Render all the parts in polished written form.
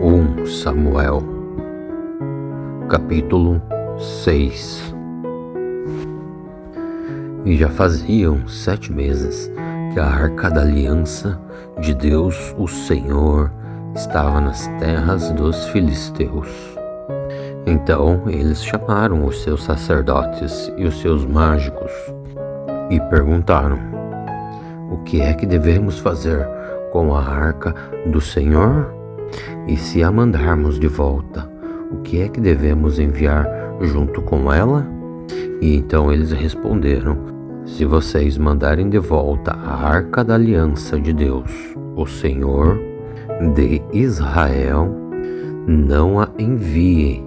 1 Samuel, capítulo 6. E já faziam 7 meses que a arca da aliança de Deus, o Senhor, estava nas terras dos filisteus. Então eles chamaram os seus sacerdotes e os seus mágicos e perguntaram: o que é que devemos fazer com a arca do Senhor? E se a mandarmos de volta, o que é que devemos enviar junto com ela? E então eles responderam: se vocês mandarem de volta a arca da aliança de Deus, o Senhor de Israel, não a enviem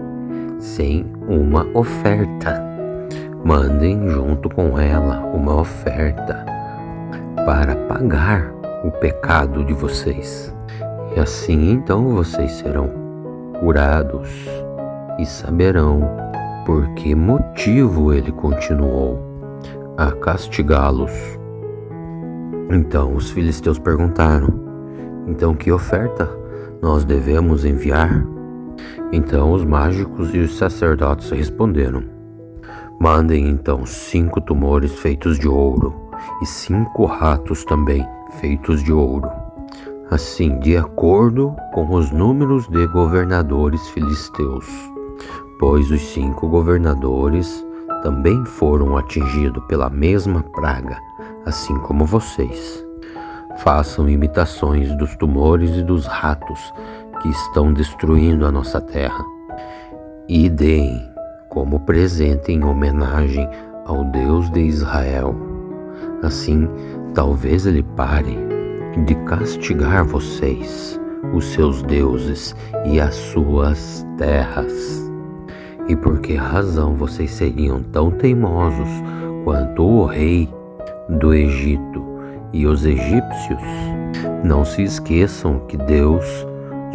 sem uma oferta. Mandem junto com ela uma oferta para pagar o pecado de vocês. E assim então vocês serão curados e saberão por que motivo ele continuou a castigá-los. Então os filisteus perguntaram: então que oferta nós devemos enviar? Então os mágicos e os sacerdotes responderam: mandem então 5 tumores feitos de ouro e 5 ratos também feitos de ouro, assim de acordo com os números de governadores filisteus, pois os 5 governadores também foram atingidos pela mesma praga, assim como vocês. Façam imitações dos tumores e dos ratos que estão destruindo a nossa terra, e deem como presente em homenagem ao Deus de Israel. Assim, talvez ele pare de castigar vocês, os seus deuses e as suas terras. E por que razão vocês seriam tão teimosos quanto o rei do Egito e os egípcios? Não se esqueçam que Deus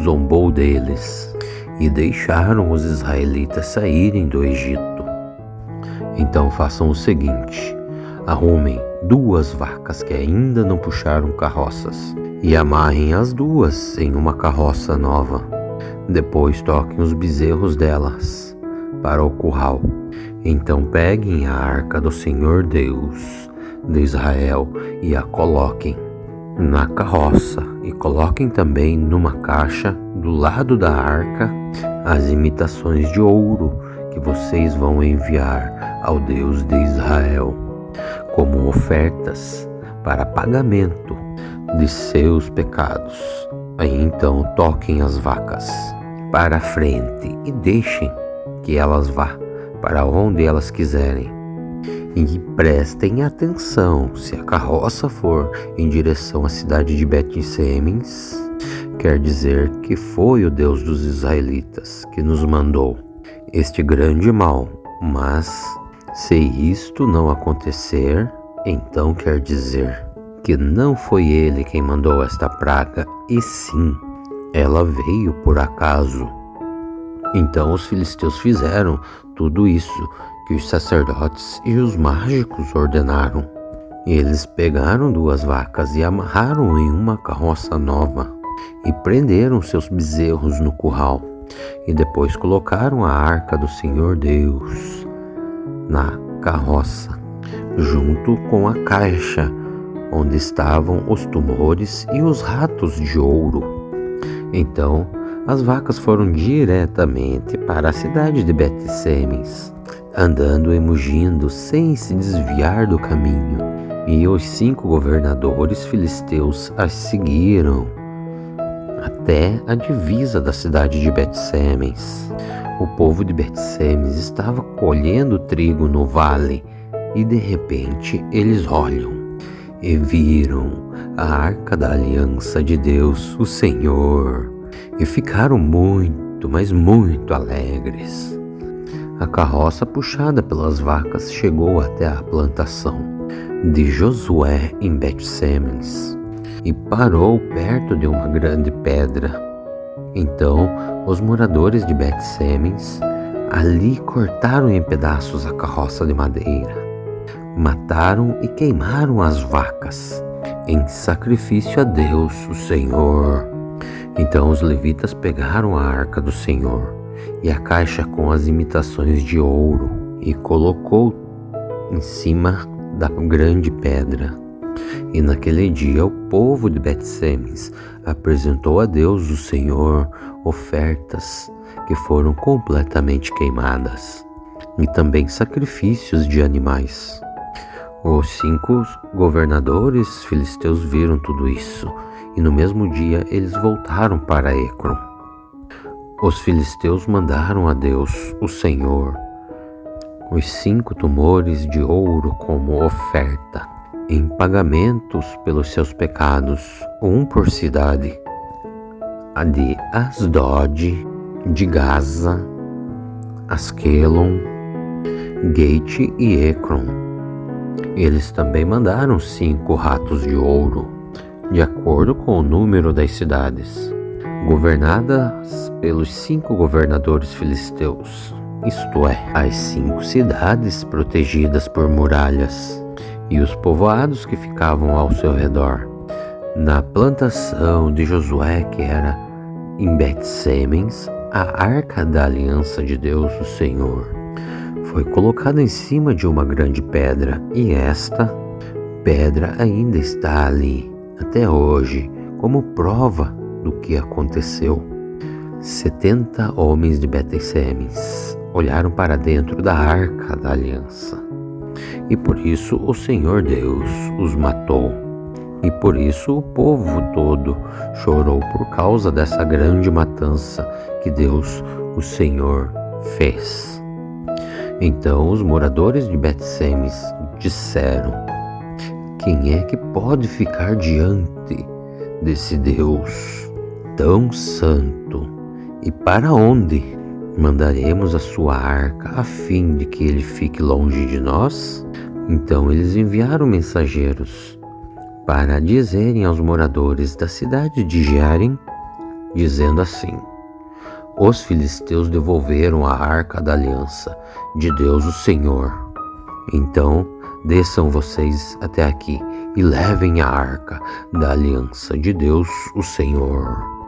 zombou deles e deixaram os israelitas saírem do Egito. Então façam o seguinte: arrumem 2 vacas que ainda não puxaram carroças e amarrem as 2 em uma carroça nova. Depois toquem os bezerros delas para o curral. Então peguem a arca do Senhor Deus de Israel e a coloquem na carroça, e coloquem também numa caixa do lado da arca as imitações de ouro que vocês vão enviar ao Deus de Israel como ofertas para pagamento de seus pecados. Aí então toquem as vacas para a frente e deixem que elas vá para onde elas quiserem. E prestem atenção: se a carroça for em direção à cidade de Bet-Semes, quer dizer que foi o Deus dos israelitas que nos mandou este grande mal. Mas se isto não acontecer, então quer dizer que não foi ele quem mandou esta praga, e sim, ela veio por acaso. Então os filisteus fizeram tudo isso que os sacerdotes e os mágicos ordenaram. Eles pegaram 2 vacas e amarraram em uma carroça nova e prenderam seus bezerros no curral. E depois colocaram a arca do Senhor Deus na carroça, junto com a caixa onde estavam os tumores e os ratos de ouro. Então as vacas foram diretamente para a cidade de Bet-Semes, andando e mugindo sem se desviar do caminho. E os 5 governadores filisteus as seguiram até a divisa da cidade de Bet-Semes. O povo de Bet-Semes estava colhendo trigo no vale, e de repente eles olham e viram a arca da aliança de Deus, o Senhor, e ficaram muito, mas muito alegres. A carroça puxada pelas vacas chegou até a plantação de Josué em Bet-Semes e parou perto de uma grande pedra. Então os moradores de Bet-Semes ali cortaram em pedaços a carroça de madeira, mataram e queimaram as vacas em sacrifício a Deus, o Senhor. Então os levitas pegaram a arca do Senhor e a caixa com as imitações de ouro e colocou em cima da grande pedra. E naquele dia o povo de Bet-Semes apresentou a Deus o Senhor ofertas que foram completamente queimadas, e também sacrifícios de animais. Os 5 governadores filisteus viram tudo isso, e no mesmo dia eles voltaram para Ecrom. Os filisteus mandaram a Deus, o Senhor, os 5 tumores de ouro como oferta, em pagamentos pelos seus pecados, um por cidade: a de Asdod, de Gaza, Asquelon, Gate e Ecrom. Eles também mandaram 5 ratos de ouro, de acordo com o número das cidades, governadas pelos 5 governadores filisteus, isto é, as 5 cidades protegidas por muralhas e os povoados que ficavam ao seu redor. Na plantação de Josué, que era em Bet-Semes, a arca da aliança de Deus, o Senhor, foi colocada em cima de uma grande pedra, e esta pedra ainda está ali até hoje, como prova do que aconteceu. 70 homens de Bet-Semes olharam para dentro da arca da aliança, e por isso o Senhor Deus os matou. E por isso o povo todo chorou por causa dessa grande matança que Deus, o Senhor, fez. Então os moradores de Bet-Semes disseram: quem é que pode ficar diante desse Deus tão santo? E para onde mandaremos a sua arca a fim de que ele fique longe de nós? Então eles enviaram mensageiros para dizerem aos moradores da cidade de Jearim, dizendo assim: os filisteus devolveram a arca da aliança de Deus, o Senhor. Então desçam vocês até aqui e levem a arca da aliança de Deus, o Senhor.